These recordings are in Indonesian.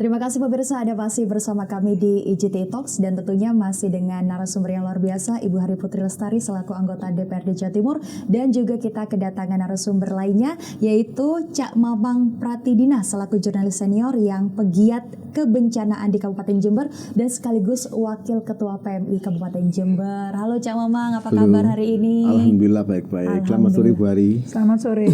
Terima kasih pemirsa, ada masih bersama kami di IGT Talks dan tentunya masih dengan narasumber yang luar biasa Ibu Hari Putri Lestari selaku anggota DPRD Jawa Timur, dan juga kita kedatangan narasumber lainnya yaitu Cak Mamang Pratidina selaku jurnalis senior yang pegiat kebencanaan di Kabupaten Jember dan sekaligus Wakil Ketua PMI Kabupaten Jember. Halo Cak Mamang, apa kabar hari ini? Alhamdulillah baik-baik. Selamat sore Bu Hari. Selamat sore.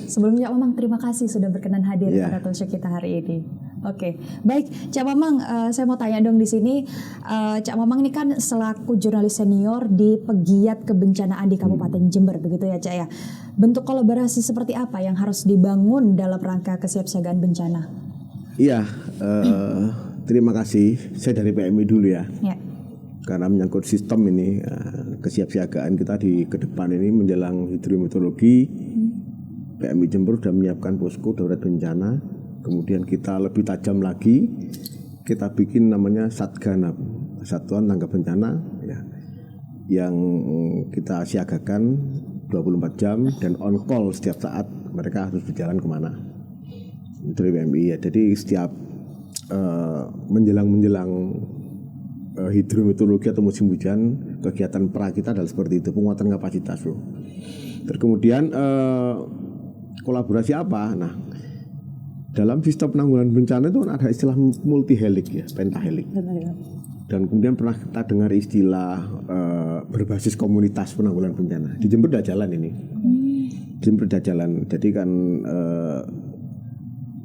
Sebelumnya Cak Mamang terima kasih sudah berkenan hadir pada talkshow kita hari ini. Oke, baik Cak Mamang, saya mau tanya dong di sini, Cak Mamang ini kan selaku jurnalis senior di pegiat kebencanaan di Kabupaten Jember, begitu ya Cak ya. Bentuk kolaborasi seperti apa yang harus dibangun dalam rangka kesiapsiagaan bencana? Iya, terima kasih. Saya dari PMI dulu ya. Karena menyangkut sistem ini, kesiapsiagaan kita di ke depan ini menjelang hidrometeorologi, PMI Jember sudah menyiapkan posko darurat bencana. Kemudian kita lebih tajam lagi, kita bikin namanya Satganap, Satuan Tanggap Bencana ya, yang kita siagakan 24 jam dan on call setiap saat mereka harus berjalan kemana dari PMI ya. Jadi setiap menjelang hidrometeorologi atau musim hujan, kegiatan pra kita adalah seperti itu, penguatan kapasitas loh. Terus kemudian kolaborasi apa? Nah, dalam sistem penanggulangan bencana itu ada istilah multi helik ya, pentahelik. Dan kemudian pernah kita dengar istilah berbasis komunitas penanggulangan bencana. Di Jember udah jalan ini. Jember udah jalan. Jadi kan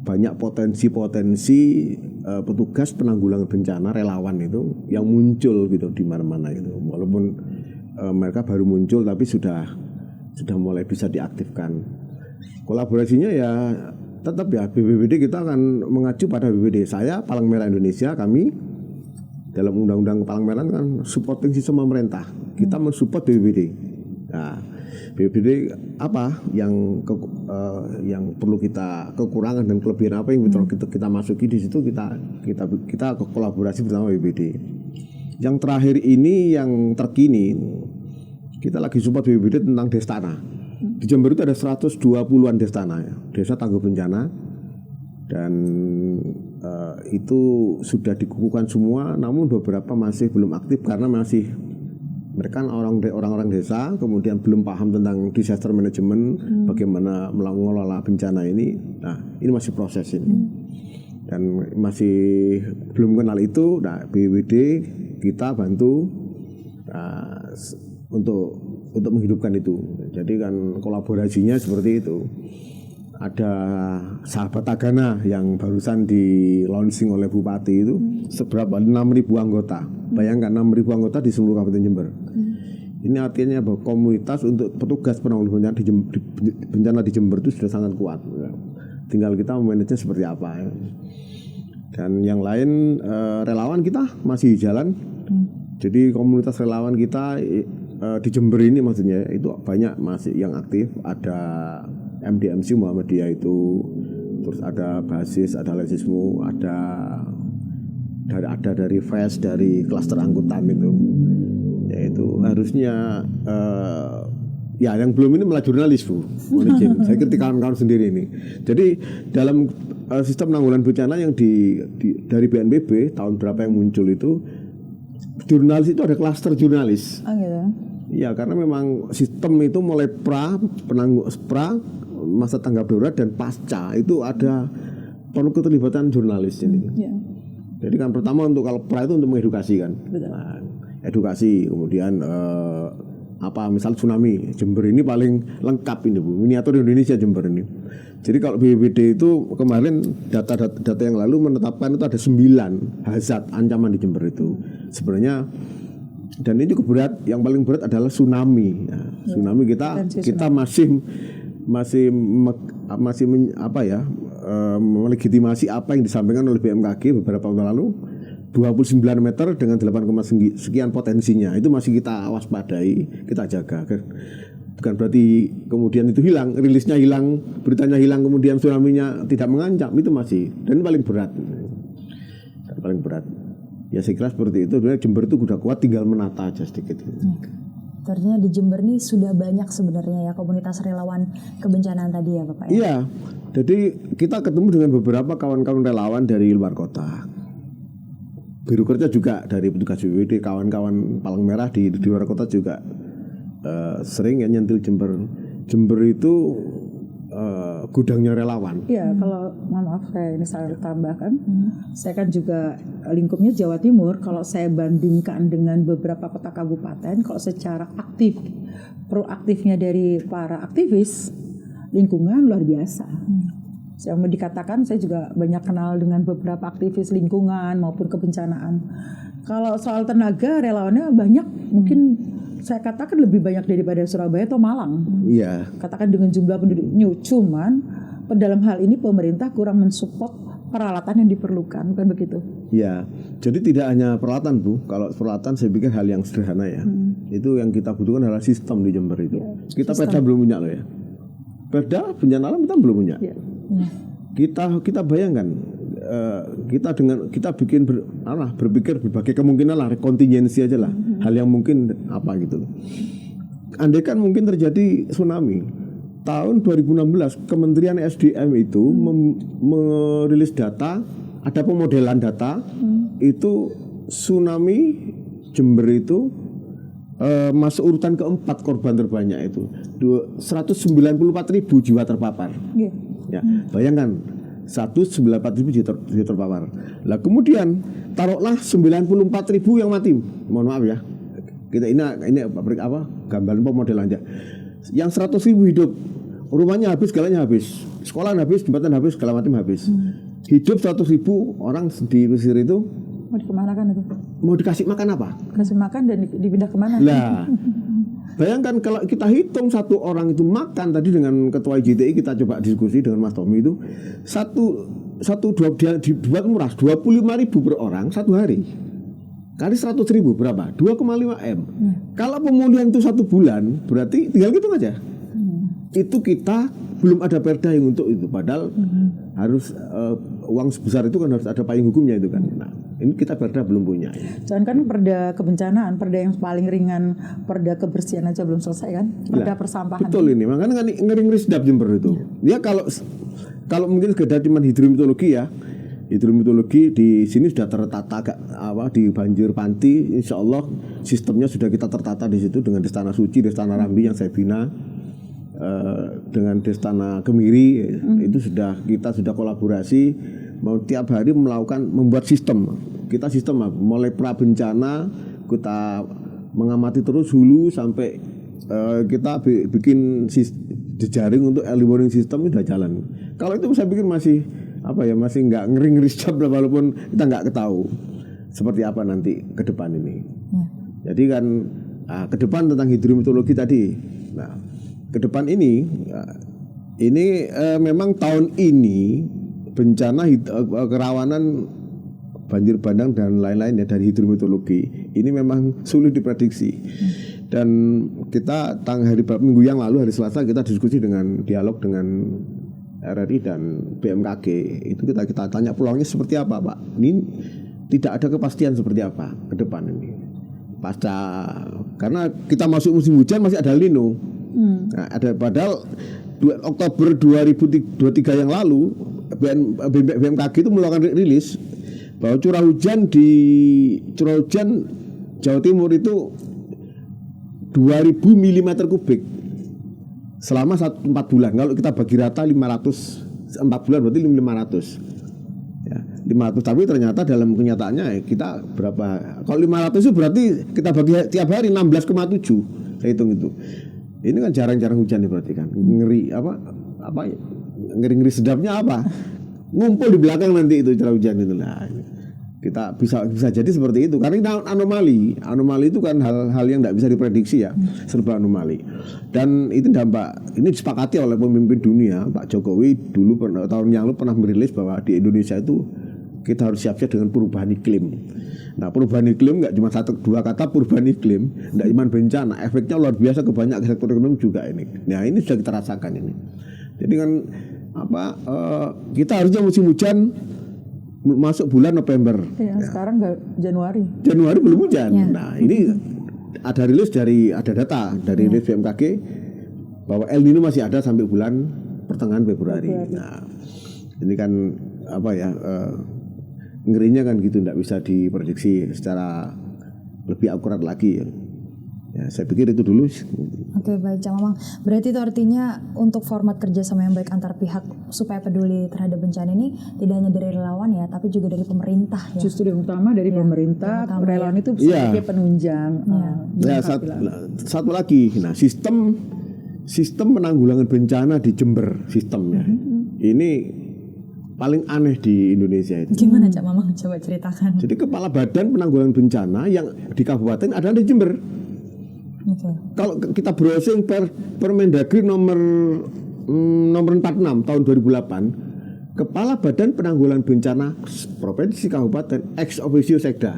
banyak potensi-potensi petugas penanggulangan bencana relawan itu yang muncul gitu di mana-mana itu. Walaupun mereka baru muncul tapi sudah mulai bisa diaktifkan. Kolaborasinya ya tetap ya, BPBD kita akan mengacu pada BPBD. Saya Palang Merah Indonesia, kami dalam Undang-Undang Palang Merah kan supporting sistem pemerintah. Kita mensupport BPBD. Nah, BPBD apa yang perlu kita kekurangan dan kelebihan apa yang kita masuki di situ, kita kolaborasi bersama BPBD. Yang terakhir ini yang terkini kita lagi support BPBD tentang Destana. Di Jember itu ada 120-an destana ya, desa tangguh bencana, dan itu sudah dikukuhkan semua, namun beberapa masih belum aktif karena masih mereka orang-orang desa kemudian belum paham tentang disaster management, bagaimana mengelola bencana ini. Nah, ini masih proses ini dan masih belum kenal itu. Nah, BPBD kita bantu untuk menghidupkan itu. Jadi kan kolaborasinya seperti itu. Ada Sahabat Tagana yang barusan di launching oleh Bupati itu seberapa 6.000 anggota. Bayangkan 6.000 anggota di seluruh Kabupaten Jember. Ini artinya bahwa komunitas untuk petugas penanggulangan bencana di Jember itu sudah sangat kuat. Tinggal kita memanagenya seperti apa ya. Dan yang lain relawan kita masih jalan. Jadi komunitas relawan kita di Jember ini maksudnya itu banyak masih yang aktif. Ada MDMC Muhammadiyah itu, terus ada basis, ada lesismu, ada dari FES, dari klaster angkutan itu. Yaitu harusnya ya yang belum ini malah jurnalis Bu. Saya ketika kawan-kawan sendiri ini. Jadi dalam sistem penanggulangan bencana yang dari BNPB tahun berapa yang muncul itu, jurnalis itu ada klaster jurnalis. Oh gitu. Ya, karena memang sistem itu mulai masa tanggap darurat dan pasca itu ada perlu keterlibatan jurnalis ini. Jadi kan pertama kalau pra itu untuk mengedukasi kan. Nah, edukasi, kemudian misal tsunami Jember ini paling lengkap ini Bu, miniatur Indonesia Jember ini. Jadi kalau BPBD itu kemarin data yang lalu menetapkan itu ada 9 hazard ancaman di Jember itu. Sebenarnya dan ini berat, yang paling berat adalah tsunami. Ya, tsunami kita masih melegitimasi apa yang disampaikan oleh BMKG beberapa tahun lalu, 29 meter dengan 8, sekian potensinya. Itu masih kita waspadai, kita jaga. Bukan berarti kemudian itu hilang, rilisnya hilang, beritanya hilang, kemudian tsunami-nya tidak mengancam, itu masih. Dan paling berat. Ya saya kira seperti itu. Sebenarnya Jember itu sudah kuat, tinggal menata aja sedikit. Artinya di Jember ini sudah banyak sebenarnya ya komunitas relawan kebencanaan tadi ya Bapak ya? Iya, jadi kita ketemu dengan beberapa kawan-kawan relawan dari luar kota. Biru Kerja juga dari petugas BPBD, kawan-kawan Palang Merah di luar kota juga sering ya nyentil Jember. Jember itu gudangnya relawan. Iya, kalau maaf saya tambahkan, saya kan juga lingkupnya Jawa Timur. Kalau saya bandingkan dengan beberapa kota kabupaten, kalau secara aktif, proaktifnya dari para aktivis lingkungan luar biasa. Saya mau dikatakan saya juga banyak kenal dengan beberapa aktivis lingkungan maupun kebencanaan. Kalau soal tenaga relawannya banyak, mungkin saya katakan lebih banyak daripada Surabaya atau Malang. Iya. Katakan dengan jumlah penduduknya, cuman dalam hal ini pemerintah kurang mensupport peralatan yang diperlukan, bukan begitu? Ya, jadi tidak hanya peralatan Bu. Kalau peralatan saya pikir hal yang sederhana ya. Itu yang kita butuhkan adalah sistem di Jember itu. Ya, kita Perda belum punya loh ya. Perda bencana alam kita belum punya. Ya. Kita bayangkan kita bikin berpikir berbagai kemungkinan lah, kontingensi aja lah. Hal yang mungkin apa gitu. Andai kan mungkin terjadi tsunami. Tahun 2016 Kementerian SDM itu merilis data, ada pemodelan data itu tsunami Jember itu masuk urutan keempat korban terbanyak itu 194.000 jiwa terpapar. Ya, bayangkan 194.000 jiwa terpapar. Lah kemudian taruhlah 94.000 yang mati. Mohon maaf ya. Kita ini apa? Gambaran pemodelan aja. Yang 100.000 hidup, rumahnya habis, segalanya habis, sekolah habis, jembatan habis, segala macam habis. Hidup 100.000 orang di Mesir itu Mau dikemanakan itu? mau dikasih makan apa? Kasih makan dan dipindah kemana? Lah, bayangkan kalau kita hitung satu orang itu makan tadi dengan ketua IJTI kita coba diskusi dengan Mas Tommy itu dia dibuat murah 25.000 per orang satu hari. Kali 100.000 berapa? 2,5 M. Kalau pemulihan itu 1 bulan, berarti tinggal gitu aja. Itu kita belum ada perda yang untuk itu. Padahal harus uang sebesar itu kan harus ada payung hukumnya itu kan. Nah, ini kita perda belum punya. Jangan kan perda kebencanaan, perda yang paling ringan, perda kebersihan aja belum selesai kan? Perda persampahan. Betul ini, makanya ngeri-ngeri sedap Jember itu. Ya kalau mungkin sekedar cuma hidrometeorologi ya. Hidrometeorologi di sini sudah tertata di banjir panti, insya Allah sistemnya sudah kita tertata di situ dengan Destana Suci, Destana Rambi yang saya bina, dengan Destana Kemiri itu kita sudah kolaborasi mau tiap hari membuat sistem. Kita sistem mulai pra bencana kita mengamati terus hulu sampai kita bikin jejaring untuk early warning system sudah jalan. Kalau itu saya pikir masih nggak ngeri-ngeri sedap walaupun kita nggak ketahui seperti apa nanti ke depan ini. Jadi kan ke depan tentang hidrometeorologi tadi. Nah, ke depan ini memang tahun ini bencana kerawanan banjir bandang dan lain-lain ya dari hidrometeorologi ini memang sulit diprediksi. Dan kita minggu yang lalu hari Selasa kita diskusi dialog dengan RRI dan BMKG itu kita tanya peluangnya seperti apa Pak. Ini tidak ada kepastian seperti apa ke depan ini. Karena kita masuk musim hujan masih ada El Nino. Nah, padahal Oktober 2023 yang lalu BMKG itu mengeluarkan rilis bahwa curah hujan Jawa Timur itu 2.000 mm kubik selama 4 bulan. Kalau kita bagi rata 4 bulan berarti 500. Ya, 500 tapi ternyata dalam kenyataannya kita berapa? Kalau 500 itu berarti kita bagi tiap hari 16,7. Saya hitung itu. Ini kan jarang-jarang hujan nih berarti kan. Ngeri sedapnya apa? Ngumpul di belakang nanti itu curah hujan itu. Nah, kita bisa jadi seperti itu karena ini anomali itu kan hal yang tidak bisa diprediksi ya, serba anomali. Dan itu ini disepakati oleh pemimpin dunia. Pak Jokowi dulu tahun yang lalu pernah merilis bahwa di Indonesia itu kita harus siap-siap dengan perubahan iklim. Nah, perubahan iklim nggak cuma 1-2 kata perubahan iklim, nggak cuma bencana, efeknya luar biasa ke banyak sektor ekonomi juga ini. Nah, ini sudah kita rasakan ini. Jadi kan kita harusnya musim hujan masuk bulan November. Ya, sekarang nggak Januari. Januari belum hujan. Ya. Nah, ini ada data dari rilis BMKG bahwa El Nino masih ada sampai bulan pertengahan Februari. Nah, ini kan apa ya, ngerinya kan gitu, tidak bisa diprediksi secara lebih akurat lagi ya. Ya, saya pikir itu dulu. Oke, baik Cak Mamang. Berarti itu artinya untuk format kerjasama yang baik antar pihak supaya peduli terhadap bencana ini tidak hanya dari relawan ya, tapi juga dari pemerintah ya. Justru yang utama dari pemerintah, relawan itu sebagai penunjang. Satu lagi, nah sistem penanggulangan bencana di Jember sistemnya ini paling aneh di Indonesia itu. Gimana Cak Mamang? Coba ceritakan. Jadi kepala badan penanggulangan bencana yang di kabupaten ada di Jember. Kalau kita browsing Permendagri nomor 46 tahun 2008, kepala badan penanggulangan bencana provinsi kabupaten ex officio sekda.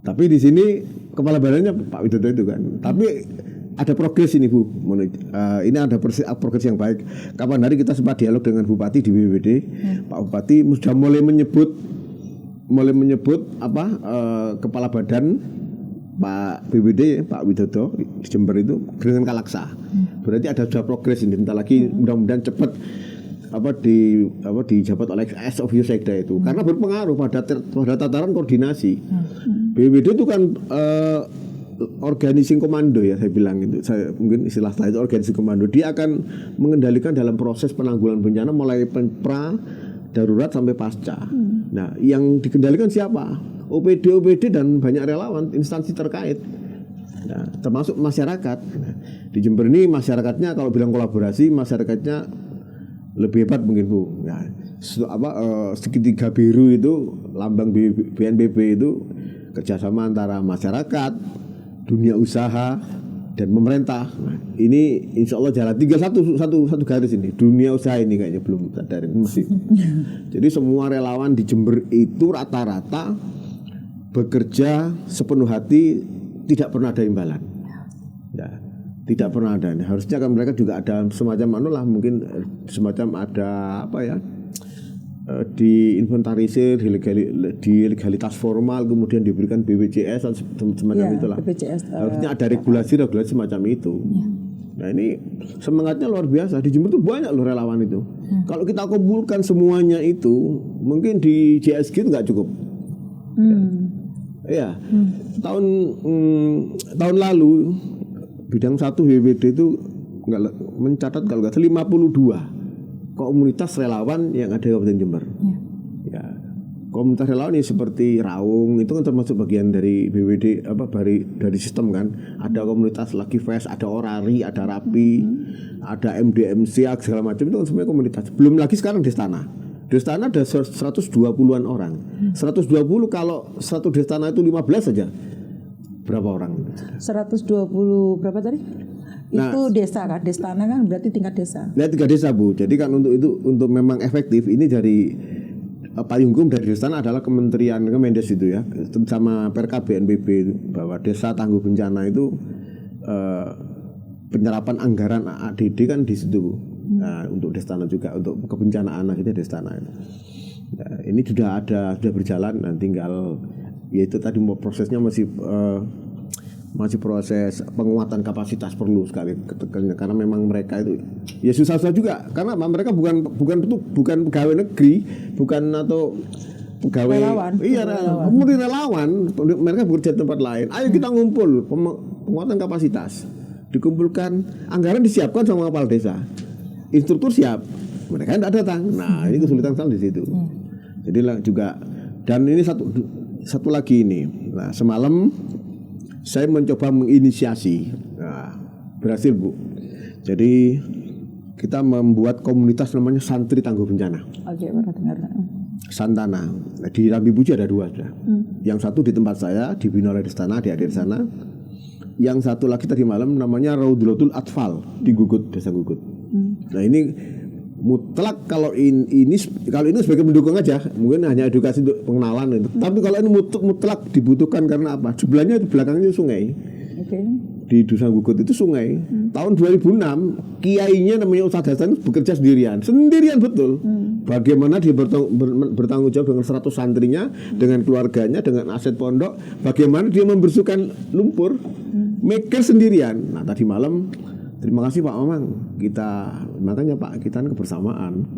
Tapi di sini kepala badannya Pak Widodo itu kan. Tapi ada progres ini Bu. Ini ada progres yang baik. Kapan hari kita sempat dialog dengan Bupati di BPBD. Pak Bupati sudah mulai menyebut kepala badan Pak BPBD, Pak Widodo di Jember itu dengan Kalaksa. Berarti ada sudah progres ini. Bentar lagi mudah-mudahan cepat dijabat oleh ex officio sekda itu. Karena berpengaruh pada tataran koordinasi. BPBD itu kan organizing komando ya, saya bilang itu. Mungkin istilah saya itu organizing komando. Dia akan mengendalikan dalam proses penanggulangan bencana mulai pra, darurat sampai pasca. Nah, yang dikendalikan siapa? OPD dan banyak relawan, instansi terkait. Nah, termasuk masyarakat. Nah, di Jember ini masyarakatnya kalau bilang kolaborasi, masyarakatnya lebih hebat mungkin Bu. Nah, segitiga biru itu lambang BNPB itu kerjasama antara masyarakat, dunia usaha dan pemerintah. Nah, ini insya Allah jalan. Tinggal satu garis ini, dunia usaha ini kayaknya belum sadar masih. Jadi semua relawan di Jember itu rata-rata bekerja sepenuh hati, tidak pernah ada imbalan. Ya, tidak pernah ada. Harusnya kan mereka juga ada semacam mungkin semacam ada diinventarisir, di legalitas formal, kemudian diberikan BPJS dan semacam itulah. BPJS, harusnya ada regulasi semacam itu. Nah, ini semangatnya luar biasa. Di Jember tuh banyak loh relawan itu. Kalau kita kumpulkan semuanya itu, mungkin di JSG itu nggak cukup. Ya, tahun lalu bidang 1 BPBD itu mencatat kalau nggak salah 52 komunitas relawan yang ada di Kabupaten Jember. Ya, komunitas relawan ini seperti Raung itu kan termasuk bagian dari BPBD dari sistem kan. Ada komunitas Lagi Fest, ada Orari, ada Rapi, ada MDMC segala macam itu kan semuanya komunitas. Belum lagi sekarang Destana. Destana ada 120-an orang. 120 kalau satu Destana itu 15 saja. Berapa orang? 120 berapa tadi? Itu desa kan? Destana kan berarti tingkat desa. Ya, tingkat desa Bu. Jadi kan untuk memang efektif ini dari payung hukum dari Destana adalah Kementerian Kemendes itu ya, sama Perka BNPB itu, bahwa desa tangguh bencana itu penyerapan anggaran ADD kan di situ Bu. Nah, untuk Destana juga untuk kebencanaan akhirnya Destana. Nah, ini sudah berjalan. Nah, tinggal yaitu tadi prosesnya masih proses penguatan kapasitas perlu sekali karena memang mereka itu ya susah juga karena mereka bukan pegawai negeri, bukan atau pegawai relawan. Mereka bekerja di tempat lain. Ayo kita ngumpul penguatan kapasitas, dikumpulkan, anggaran disiapkan sama kepala desa. Instruktur siap, mereka tidak datang. Nah, ini kesulitan sekali di situ. Jadi juga, dan ini satu lagi ini. Nah, semalam saya mencoba menginisiasi, berhasil Bu. Jadi kita membuat komunitas namanya Santri Tangguh Bencana. Oke, pernah dengar. Santana. Di Rambi Puji ada 2 sudah. Yang satu di tempat saya dibina oleh Destana, di sana. Yang satu lagi tadi malam namanya Raudulatul Atfal di Gugut, Desa Gugut. Nah, ini mutlak kalau ini sebagai pendukung aja, mungkin hanya edukasi untuk pengenalan itu. Tapi kalau ini mutlak dibutuhkan karena apa? Sebelahnya di belakangnya sungai. di Dusun Gugut itu sungai. Tahun 2006 kiainya namanya Ustadz Hasan bekerja sendirian betul. Bagaimana dia bertanggung jawab dengan 100 santrinya, dengan keluarganya, dengan aset pondok, bagaimana dia membersihkan lumpur, mikir sendirian. Nah tadi malam, terima kasih Pak Mamang, makanya Pak, kita kebersamaan.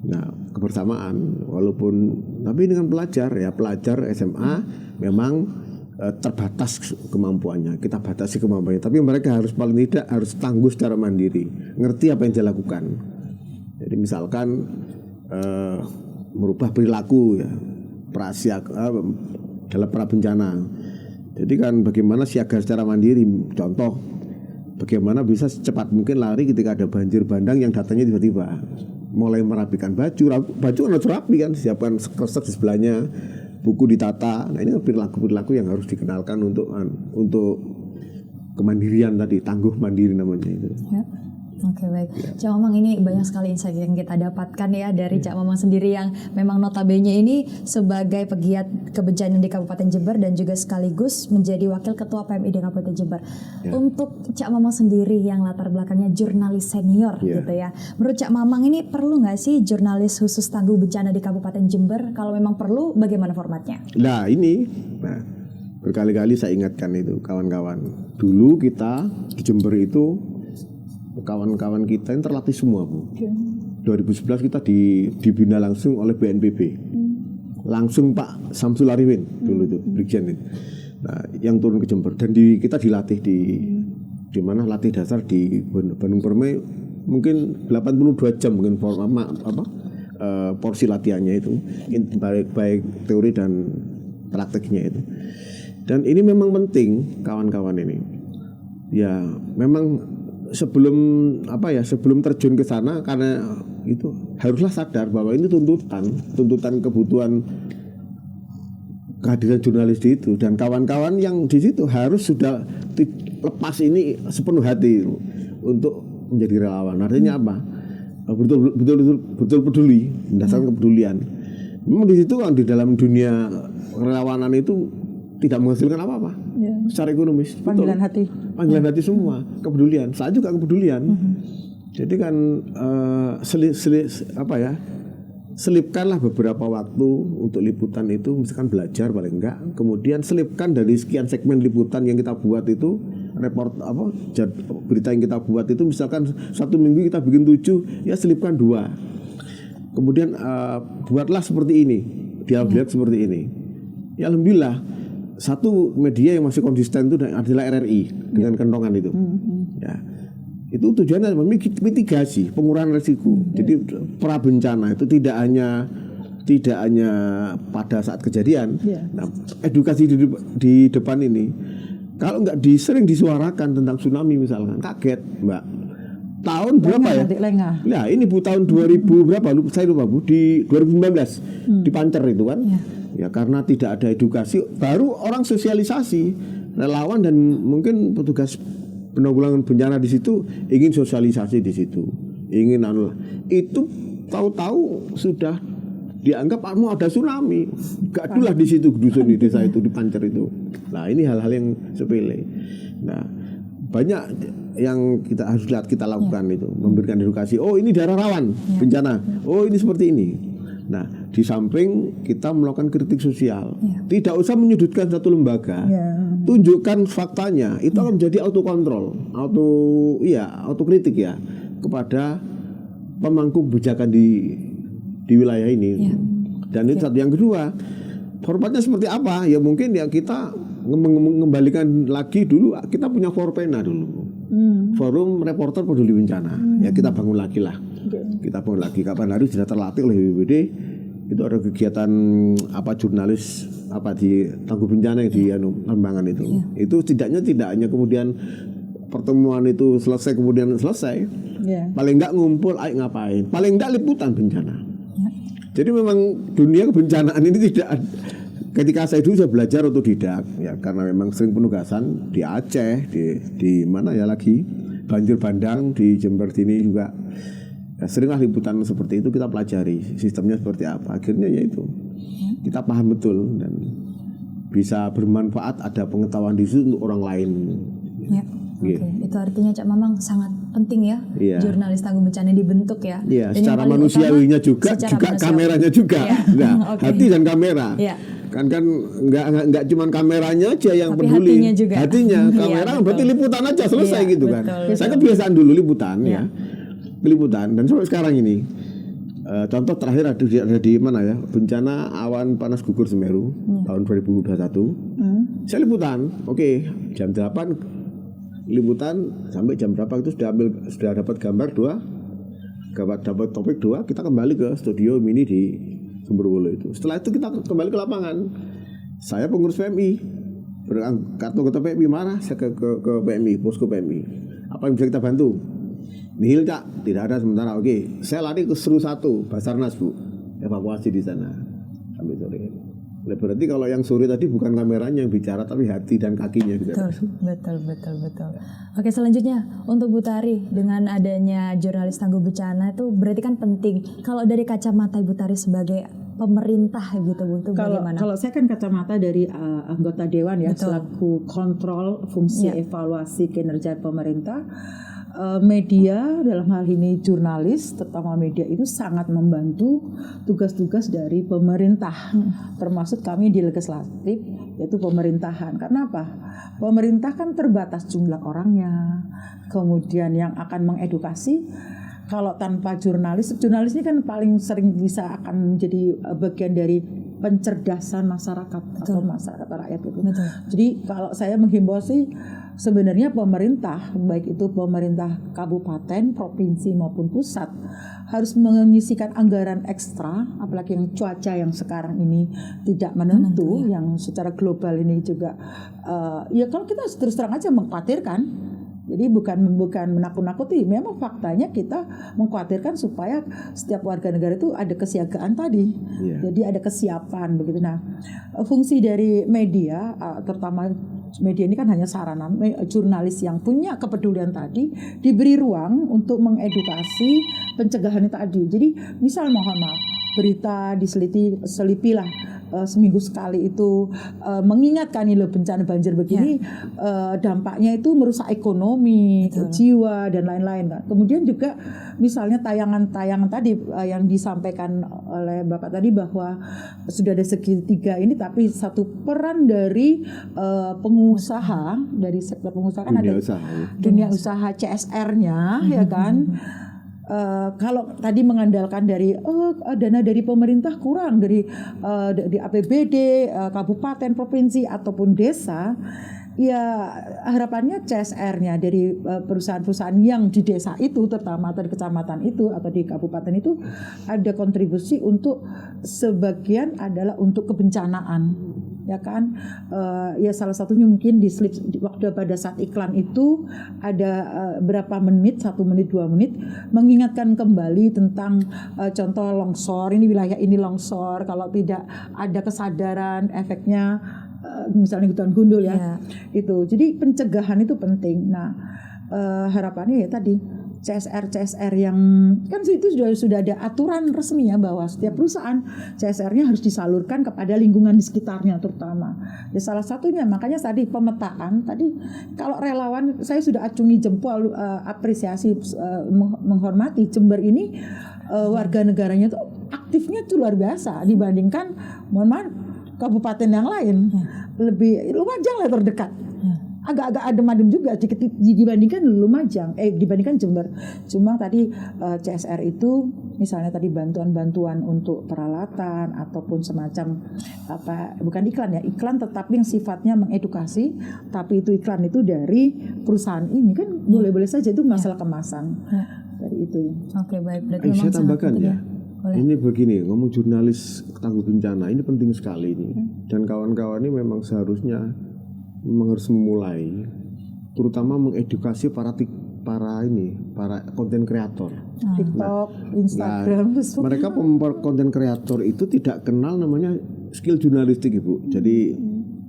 Nah kebersamaan, walaupun tapi dengan pelajar SMA memang terbatas kemampuannya, kita batasi kemampuannya, tapi mereka harus paling tidak harus tangguh secara mandiri, ngerti apa yang dia lakukan. Jadi misalkan merubah perilaku ya, dalam pra bencana. Jadi kan bagaimana siaga secara mandiri, contoh bagaimana bisa secepat mungkin lari ketika ada banjir bandang yang datangnya tiba-tiba, mulai merapikan baju kan harus rapi kan, siapkan kresek di sebelahnya, buku ditata. Nah ini perilaku-perilaku yang harus dikenalkan untuk kemandirian tadi, tangguh mandiri namanya itu. Ya. Oke baik, Cak Mamang, ini banyak sekali insight yang kita dapatkan ya dari Cak Mamang sendiri yang memang notabene ini sebagai pegiat kebencanaan di Kabupaten Jember dan juga sekaligus menjadi wakil ketua PMI di Kabupaten Jember. Untuk Cak Mamang sendiri yang latar belakangnya jurnalis senior gitu ya, menurut Cak Mamang ini perlu nggak sih jurnalis khusus tangguh bencana di Kabupaten Jember? Kalau memang perlu, bagaimana formatnya? Nah berkali-kali saya ingatkan itu kawan-kawan. Dulu kita di Jember itu kawan-kawan kita yang terlatih semua Bu. 2011 kita dibina langsung oleh BNPB. Langsung Pak Samsul Arifin dulu itu Brigjen itu. Nah, yang turun ke Jember dan kita dilatih di mana latih dasar di Bandung Permai mungkin 82 jam mungkin porsi latihannya itu baik teori dan prakteknya itu. Dan ini memang penting kawan-kawan ini. Ya, memang sebelum terjun ke sana, karena itu haruslah sadar bahwa ini tuntutan kebutuhan kehadiran jurnalis di itu, dan kawan-kawan yang di situ harus sudah lepas ini sepenuh hati untuk menjadi relawan. Artinya apa? Betul peduli, mendasarkan kepedulian. Memang di situ kan di dalam dunia relawanan itu tidak menghasilkan apa-apa secara ekonomis. Panggilan hati semua, kepedulian. Saya juga kepedulian. Jadi kan selipkanlah beberapa waktu untuk liputan itu, misalkan belajar paling enggak. Kemudian selipkan dari sekian segmen liputan yang kita buat itu, berita yang kita buat itu, misalkan 1 minggu kita bikin 7, ya selipkan 2. Kemudian buatlah seperti ini, dilihat seperti ini. Ya alhamdulillah. Satu media yang masih konsisten itu adalah RRI dengan kentongan itu. Ya. Itu tujuannya mitigasi, pengurangan risiko. Jadi pra bencana itu tidak hanya pada saat kejadian. Nah, edukasi di depan ini kalau nggak sering disuarakan tentang tsunami misalkan, kaget, Mbak. Tahun berapa ya? Nah, ini Bu tahun 2000 berapa? Saya lupa Bu, di 2019 di Pancer itu kan. Ya karena tidak ada edukasi, baru orang sosialisasi, relawan dan mungkin petugas penanggulangan bencana di situ ingin sosialisasi di situ, ingin itu tahu-tahu sudah dianggap mau ada tsunami, gadulah di situ dusun di desa itu di Pancer itu. Nah ini hal-hal yang sepele. Nah banyak yang kita lakukan itu, memberikan edukasi. Oh ini daerah rawan bencana. Oh ini seperti ini. Nah, di samping kita melakukan kritik sosial, tidak usah menyudutkan satu lembaga, tunjukkan faktanya, itu akan menjadi autokontrol, autokritik ya kepada pemangku kebijakan di wilayah ini. Dan itu satu. Yang kedua, formatnya seperti apa? Ya mungkin ya kita mengembalikan lagi dulu, kita punya Forpena dulu, Forum Reporter Peduli Bencana, ya kita bangun lagi lah. Kita bangun lagi, kapan hari sudah terlatih oleh BPBD. Itu ada kegiatan jurnalis di tangguh bencana yang di Lembangan itu. Itu tidak hanya kemudian pertemuan itu selesai kemudian selesai. Paling enggak ngumpul, ayo ngapain? Paling enggak liputan bencana. Jadi memang dunia kebencanaan ini tidak. Ketika saya dulu saya belajar otodidak ya, karena memang sering penugasan di Aceh, di mana ya lagi banjir bandang di Jember sini juga. Ya, seringlah liputan seperti itu kita pelajari sistemnya seperti apa. Akhirnya yaitu kita paham betul dan bisa bermanfaat, ada pengetahuan di situ untuk orang lain. Ya. Oke, itu artinya Cak Mamang sangat penting ya, Iya. Jurnalis tangguh bencana dibentuk ya. Iya, Dan yang secara paling manusiawinya utama, juga, secara juga manusiawi. kameranya juga. Iya. Nah, Oke. hati dan kamera. Iya. Kan nggak cuma kameranya aja yang Tapi peduli. hatinya juga. Hatinya, Iya, kamera betul. berarti liputan aja selesai Iya, gitu kan. betul. Saya kebiasaan dulu liputan Iya. ya, liputan dan sampai sekarang ini. Contoh terakhir ada di mana ya, bencana awan panas gugur Semeru tahun 2021. Saya liputan, oke, jam 8 liputan sampai jam berapa itu sudah dapat gambar 2, dapat topik 2, kita kembali ke studio mini di Sumberwulu itu. Setelah itu kita kembali ke lapangan. Saya pengurus PMI, berangkat ke PMI, mana saya ke PMI, posko PMI. Apa yang bisa kita bantu? Nihil Cak, tidak ada sementara. Oke, saya lari ke Seru 1, Basarnas Bu, evakuasi di sana sampai sore. Nah, berarti kalau yang sore tadi bukan kameranya yang bicara, tapi hati dan kakinya gitu. Betul. Oke, selanjutnya untuk Bu Tari, dengan adanya Jurnalis Tangguh Bencana itu berarti kan penting. Kalau dari kacamata Ibu Tari sebagai pemerintah gitu Bu, itu bagaimana? Kalau saya kan kacamata dari anggota dewan ya, selaku kontrol fungsi evaluasi kinerja pemerintah. Media dalam hal ini jurnalis, terutama media itu sangat membantu tugas-tugas dari pemerintah, termasuk kami di legislatif, yaitu pemerintahan. Karena apa? Pemerintah kan terbatas jumlah orangnya, kemudian yang akan mengedukasi. Kalau tanpa jurnalis ini kan paling sering bisa akan menjadi bagian dari pencerdasan masyarakat atau masyarakat rakyat itu. Jadi kalau saya menghimbau sih sebenarnya pemerintah, baik itu pemerintah kabupaten, provinsi maupun pusat, harus menyisikan anggaran ekstra, apalagi yang cuaca yang sekarang ini tidak menentu, yang secara global ini juga ya kalau kita terus terang aja mengkhawatirkan. Jadi bukan menakut-nakuti, memang faktanya kita mengkhawatirkan supaya setiap warga negara itu ada kesiagaan tadi. Jadi ada kesiapan begitu. Nah, fungsi dari media, terutama media ini kan hanya sarana, jurnalis yang punya kepedulian tadi diberi ruang untuk mengedukasi pencegahan tadi. Jadi misal mohon maaf, berita diselipilah seminggu sekali itu mengingatkan ini loh bencana banjir begini, dampaknya itu merusak ekonomi, jiwa dan lain-lain. Kemudian juga misalnya tayangan-tayangan tadi yang disampaikan oleh Bapak tadi bahwa sudah ada segitiga ini, tapi satu peran dari pengusaha, dari sektor pengusaha kan ada dunia usaha CSR-nya, ya kan. Kalau tadi mengandalkan dari dana dari pemerintah kurang dari APBD kabupaten, provinsi ataupun desa, ya harapannya CSR-nya dari perusahaan-perusahaan yang di desa itu, terutama atau di kecamatan itu atau di kabupaten itu, ada kontribusi untuk sebagian adalah untuk kebencanaan, ya kan. Ya salah satunya mungkin waktu pada saat iklan itu ada berapa menit, 1 menit 2 menit, mengingatkan kembali tentang contoh longsor, ini wilayah ini longsor, kalau tidak ada kesadaran efeknya misalnya hutan gundul ya. Itu jadi pencegahan itu penting. Nah harapannya ya tadi CSR yang kan itu sudah ada aturan resmi ya, bahwa setiap perusahaan CSR-nya harus disalurkan kepada lingkungan di sekitarnya terutama. Ya salah satunya makanya tadi pemetaan tadi, kalau relawan saya sudah acungi jempol, apresiasi, menghormati Jember ini, warga negaranya tuh aktifnya tuh luar biasa dibandingkan mohon maaf kabupaten yang lain. Lebih Lumajang lah terdekat. Agak-agak adem-adem juga dibandingkan Lumajang, dibandingkan Jember. Cuma tadi CSR itu misalnya tadi bantuan-bantuan untuk peralatan ataupun semacam bukan iklan tetapi yang sifatnya mengedukasi, tapi itu iklan itu dari perusahaan ini kan boleh-boleh saja, itu masalah kemasan. Dari itu. Oke, baik. Berarti saya tambahkan ya. Boleh. Ini begini, ngomong jurnalis tangguh bencana ini penting sekali ini. Dan kawan-kawan ini memang seharusnya harus memulai, terutama mengedukasi para konten kreator, TikTok, Instagram, Facebook. Mereka konten kreator itu tidak kenal namanya skill jurnalistik, Ibu. Jadi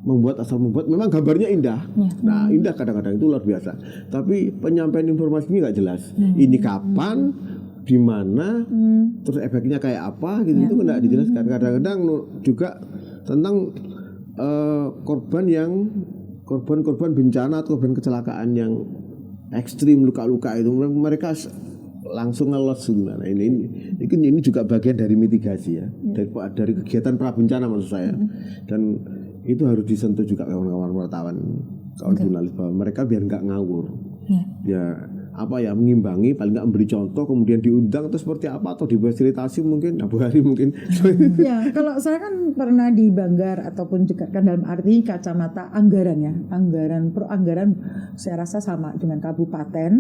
membuat memang gambarnya indah. Nah, indah kadang-kadang itu luar biasa. Tapi penyampaian informasinya nggak jelas. Ini kapan, di mana, terus efeknya kayak apa gitu, itu nggak dijelaskan. Kadang-kadang juga tentang korban korban-korban bencana atau korban kecelakaan yang ekstrim, luka-luka itu mereka langsung ngelos sebenarnya. Ini juga bagian dari mitigasi ya, dari kegiatan prabencana maksud saya. Dan itu harus disentuh juga kawan-kawan wartawan, kawan jurnalis, bahwa mereka biar nggak ngawur. Ya mengimbangi, paling nggak memberi contoh, kemudian diundang atau seperti apa, atau difasilitasi mungkin Bu Hari mungkin. Ya, kalau saya kan pernah di Banggar ataupun juga kan dalam arti kacamata anggaran ya, anggaran saya rasa sama dengan kabupaten,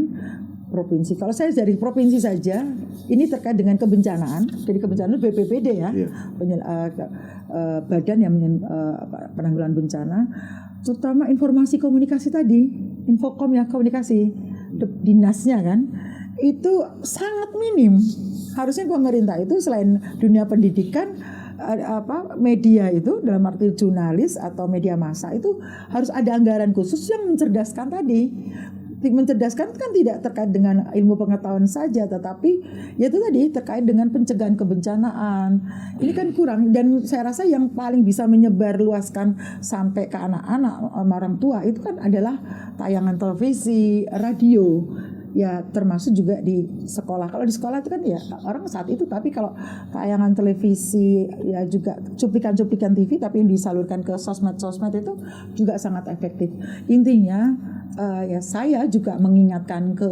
provinsi. Kalau saya dari provinsi saja, ini terkait dengan kebencanaan. Jadi kebencanaan BPBD ya, badan yang penanggulangan bencana, terutama informasi komunikasi tadi, Infokom ya, komunikasi dinasnya kan, itu sangat minim. Harusnya pemerintah itu selain dunia pendidikan, media itu dalam arti jurnalis atau media massa itu harus ada anggaran khusus yang mencerdaskan tadi. Mencerdaskan kan tidak terkait dengan ilmu pengetahuan saja, tetapi ya itu tadi terkait dengan pencegahan kebencanaan. Ini kan kurang, dan saya rasa yang paling bisa menyebar luaskan sampai ke anak-anak, orang tua itu kan adalah tayangan televisi, radio. Ya termasuk juga di sekolah. Kalau di sekolah itu kan ya orang saat itu, tapi kalau tayangan televisi ya juga cuplikan-cuplikan TV tapi yang disalurkan ke sosmed-sosmed itu juga sangat efektif. Intinya ya saya juga mengingatkan ke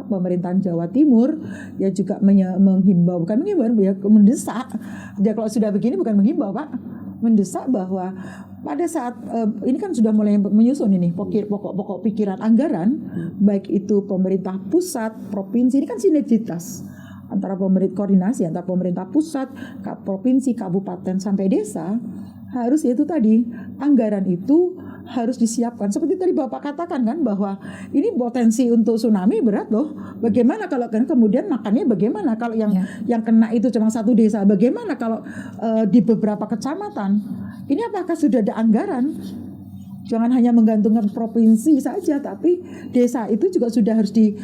pemerintahan Jawa Timur ya, juga menghimbau, bukan menghimbau ya, mendesak. Ya kalau sudah begini bukan menghimbau Pak, mendesak bahwa pada saat ini kan sudah mulai menyusun ini pokok-pokok pikiran anggaran, baik itu pemerintah pusat, provinsi, ini kan sinergitas antara koordinasi antara pemerintah pusat, provinsi, kabupaten sampai desa. Harus itu tadi anggaran itu harus disiapkan. Seperti tadi Bapak katakan kan bahwa ini potensi untuk tsunami berat loh. Bagaimana kalau kemudian makannya bagaimana kalau yang kena itu cuma satu desa? Bagaimana kalau di beberapa kecamatan? Ini apakah sudah ada anggaran? Jangan hanya menggantungkan provinsi saja, tapi desa itu juga sudah harus di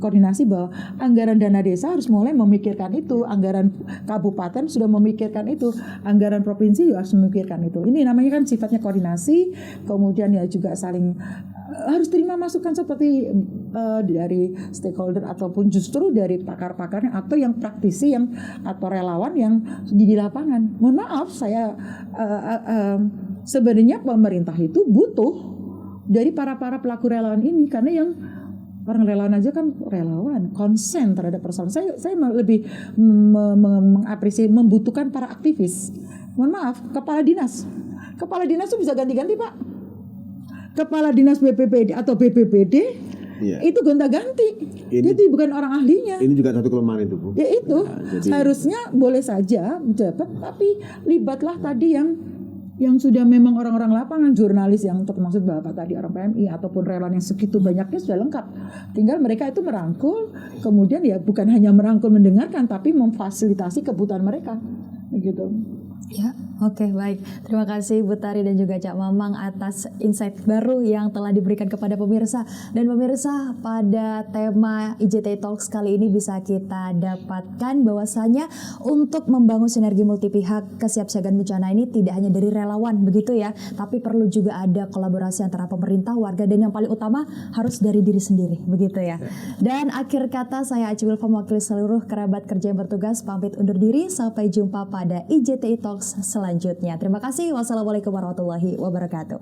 koordinasi bahwa anggaran dana desa harus mulai memikirkan itu, anggaran kabupaten sudah memikirkan itu, anggaran provinsi juga harus memikirkan itu. Ini namanya kan sifatnya koordinasi, kemudian ya juga saling harus terima masukan seperti dari stakeholder ataupun justru dari pakar-pakarnya atau yang praktisi atau relawan yang di lapangan. Mohon maaf, saya sebenarnya pemerintah itu butuh dari para pelaku relawan ini, karena yang orang relawan aja kan relawan konsen terhadap persoalan. Saya lebih mengapresiasi membutuhkan para aktivis. Mohon maaf, kepala dinas itu bisa ganti-ganti Pak. Kepala dinas BPBD atau BPBD itu gonta-ganti. Jadi bukan orang ahlinya. Ini juga satu kelemahan itu Bu. Ya itu seharusnya boleh saja menjabat, tapi libatlah tadi yang sudah memang orang-orang lapangan, jurnalis yang termasuk Bapak tadi orang PMI ataupun relawan yang segitu banyaknya sudah lengkap. Tinggal mereka itu merangkul, kemudian ya bukan hanya merangkul mendengarkan, tapi memfasilitasi kebutuhan mereka, begitu. Ya, oke, baik. Terima kasih Bu Tari dan juga Cak Mamang atas insight baru yang telah diberikan kepada pemirsa. Dan pemirsa, pada tema IJT Talks kali ini bisa kita dapatkan bahwasanya untuk membangun sinergi multipihak kesiapsiagaan bencana ini tidak hanya dari relawan begitu ya, tapi perlu juga ada kolaborasi antara pemerintah, warga, dan yang paling utama harus dari diri sendiri, begitu ya. Dan akhir kata, saya Aci Wilfa mewakili seluruh kerabat kerja yang bertugas pamit undur diri. Sampai jumpa pada IJT Talks selanjutnya. Terima kasih. Wassalamualaikum warahmatullahi wabarakatuh.